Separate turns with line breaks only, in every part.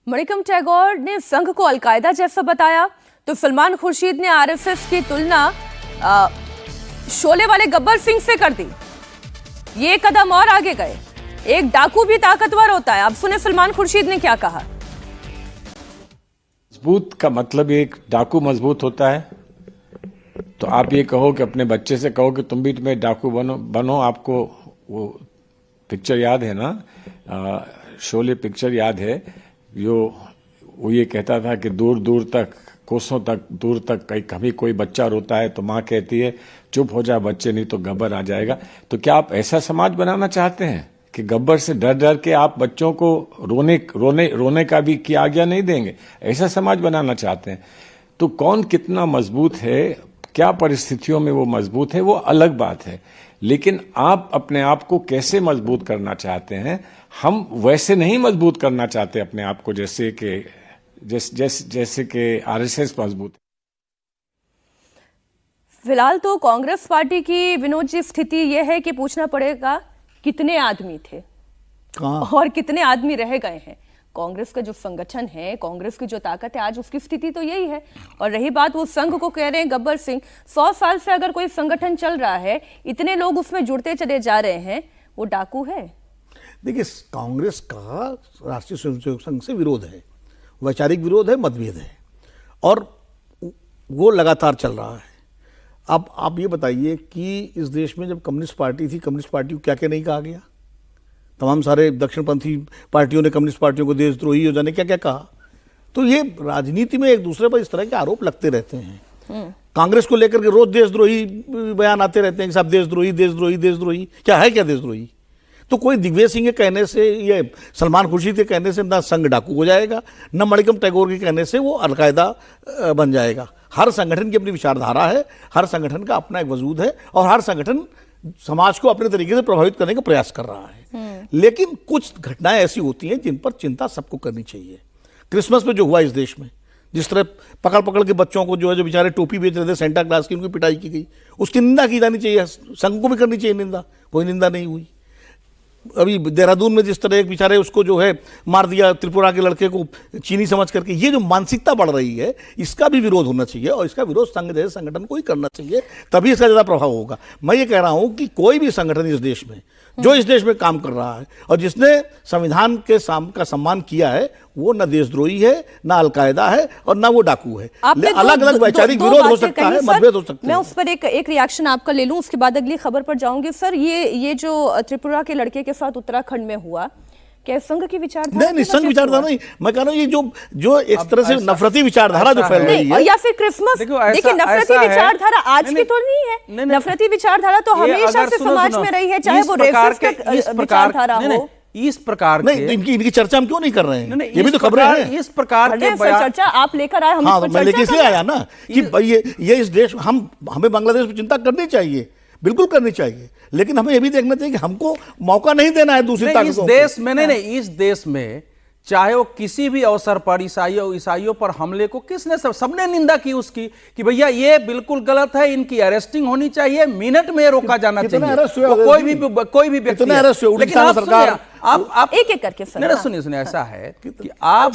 मणिकम टैगोर ने संघ को अलकायदा जैसा बताया तो सलमान खुर्शीद ने आरएसएस की तुलना शोले वाले गब्बर सिंह से कर दी। ये कदम और आगे गए, एक डाकू भी ताकतवर होता है। अब सुने सलमान खुर्शीद ने क्या कहा।
मजबूत का मतलब एक डाकू मजबूत होता है। तो आप ये कहो कि अपने बच्चे से कहो कि तुम भी तुम्हें डाकू बनो। आपको वो पिक्चर याद है ना, शोले पिक्चर याद है, वो ये कहता था कि दूर दूर तक, कोसों तक, दूर तक कभी कोई बच्चा रोता है तो माँ कहती है चुप हो जा बच्चे, नहीं तो गब्बर आ जाएगा। तो क्या आप ऐसा समाज बनाना चाहते हैं कि गब्बर से डर डर के आप बच्चों को रोने का भी की आज्ञा नहीं देंगे? ऐसा समाज बनाना चाहते हैं? तो कौन कितना मजबूत है, क्या परिस्थितियों में वो मजबूत है, वो अलग बात है। लेकिन आप अपने आप को कैसे मजबूत करना चाहते हैं? हम वैसे नहीं मजबूत करना चाहते अपने आप को जैसे कि आरएसएस मजबूत है।
फिलहाल तो कांग्रेस पार्टी की विनोद जी स्थिति यह है कि पूछना पड़ेगा कितने आदमी थे और कितने आदमी रह गए हैं। कांग्रेस का जो संगठन है, कांग्रेस की जो ताकत है, आज उसकी स्थिति तो यही है। और रही बात वो संघ को कह रहे हैं गब्बर सिंह, 100 साल से अगर कोई संगठन चल रहा है, इतने लोग उसमें जुड़ते चले जा रहे हैं, वो डाकू है।
देखिए, कांग्रेस का राष्ट्रीय स्वयंसेवक संघ से विरोध है, वैचारिक विरोध है, मतभेद है, और वो लगातार चल रहा है। अब आप ये बताइए कि इस देश में जब कम्युनिस्ट पार्टी थी, कम्युनिस्ट पार्टी को क्या क्या नहीं कहा गया? तमाम सारे दक्षिणपंथी पार्टियों ने कम्युनिस्ट पार्टियों को देशद्रोही हो जाने क्या क्या कहा। तो ये राजनीति में एक दूसरे पर इस तरह के आरोप लगते रहते हैं। कांग्रेस को लेकर के रोज देशद्रोही बयान आते रहते हैं कि साहब देशद्रोही देशद्रोही देशद्रोही। क्या है क्या देशद्रोही? तो कोई दिग्विजय सिंह के कहने से, ये सलमान खुर्शीद के कहने से ना संघ डाकू हो जाएगा, न मणिकम टैगोर के कहने से वो अलकायदा बन जाएगा। हर संगठन की अपनी विचारधारा है, हर संगठन का अपना एक वजूद है, और हर संगठन समाज को अपने तरीके से प्रभावित करने का प्रयास कर रहा है। लेकिन कुछ घटनाएं ऐसी होती हैं जिन पर चिंता सबको करनी चाहिए। क्रिसमस पे जो हुआ इस देश में, जिस तरह पकड़ पकड़ के बच्चों को जो बेचारे टोपी बेच रहे थे सेंटा क्लास की, उनकी पिटाई की गई, उसकी निंदा की जानी चाहिए। संघ को भी करनी चाहिए निंदा, कोई निंदा नहीं हुई। अभी देहरादून में जिस तरह एक बेचारे उसको मार दिया, त्रिपुरा के लड़के को चीनी समझ करके, ये जो मानसिकता बढ़ रही है, इसका भी विरोध होना चाहिए, और इसका विरोध संघ जैसे संगठन को ही करना चाहिए, तभी इसका ज़्यादा प्रभाव होगा। मैं ये कह रहा हूँ कि कोई भी संगठन इस देश में जो इस देश में काम कर रहा है और जिसने संविधान के का सम्मान किया है, वो न देशद्रोही है, न अलकायदा है, और न वो डाकू है। अलग अलग वैचारिक विरोध हो सकता है, मतभेद हो सकते हैं।
मैं उस पर एक रिएक्शन आपका ले लूं, उसके बाद अगली खबर पर जाऊंगी। सर, ये जो त्रिपुरा के लड़के के साथ उत्तराखंड में हुआ, क्या संघ की विचारधारा?
नहीं, संघ विचारधारा नहीं, मैं कह रहा हूँ ये जो एक तरह से नफरती विचारधारा जो फैल रही है,
या फिर क्रिसमस। देखिए, नफरती विचारधारा आज की तो नहीं है। नफरती विचारधारा तो हमेशा से समाज में रही है, चाहे वो रेसिस्ट विचारधारा हो।
इस प्रकार नहीं, इनकी चर्चा हम क्यों नहीं कर रहे हैं? ये भी तो खबरें हैं।
इस प्रकार के चर्चा आप लेकर आए, हम
मैं लेके इसलिए आया ना कि भाई ये इस देश, हमें बांग्लादेश में चिंता करनी चाहिए, बिल्कुल करनी चाहिए, लेकिन हमें यह भी देखना चाहिए कि हमको मौका नहीं देना है दूसरी ताकतों को।
इस देश में नहीं, इस देश में चाहे वो किसी भी अवसर पर ईसाइयों पर हमले को किसने, सबने निंदा की उसकी, कि भैया ये बिल्कुल गलत है, इनकी अरेस्टिंग होनी चाहिए, मिनट में रोका जाना चाहिए। कोई भी व्यक्ति, लेकिन आप
एक करके
सुनिए, ऐसा है कि आप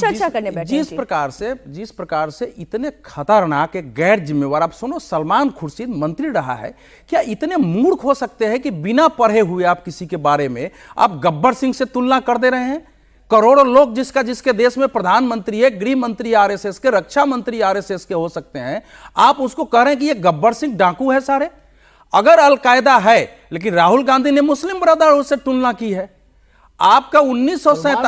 जिस प्रकार से इतने खतरनाक, एक गैर जिम्मेवार, आप सुनो, सलमान खुर्शीद मंत्री रहा है, क्या इतने मूर्ख हो सकते हैं कि बिना पढ़े हुए आप किसी के बारे में आप गब्बर सिंह से तुलना कर दे रहे हैं? करोड़ों लोग जिसके देश में प्रधानमंत्री है, गृह मंत्री आरएसएस के, रक्षा मंत्री आरएसएस के हो सकते हैं, आप उसको कह रहे हैं कि ये गब्बर सिंह डाकू है सारे? अगर अलकायदा है, लेकिन राहुल गांधी ने मुस्लिम ब्रदरहुड से तुलना की है। आपका 1947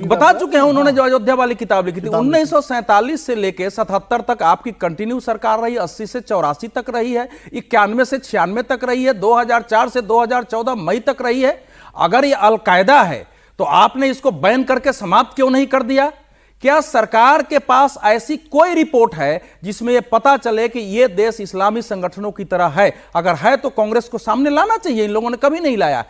बता चुके हैं उन्होंने, जो अयोध्या वाली किताब लिखी थी, 1947 से लेके 77 तक आपकी कंटिन्यू सरकार रही, 80 से 84 तक रही है, 91 से 96 तक रही है, 2004 से 2014 मई तक रही है। अगर ये अलकायदा है तो आपने इसको बैन करके समाप्त क्यों नहीं कर दिया? क्या सरकार के पास ऐसी कोई रिपोर्ट है जिसमें यह पता चले कि यह देश इस्लामी संगठनों की तरह है? अगर है तो कांग्रेस को सामने लाना चाहिए, इन लोगों ने कभी नहीं लाया।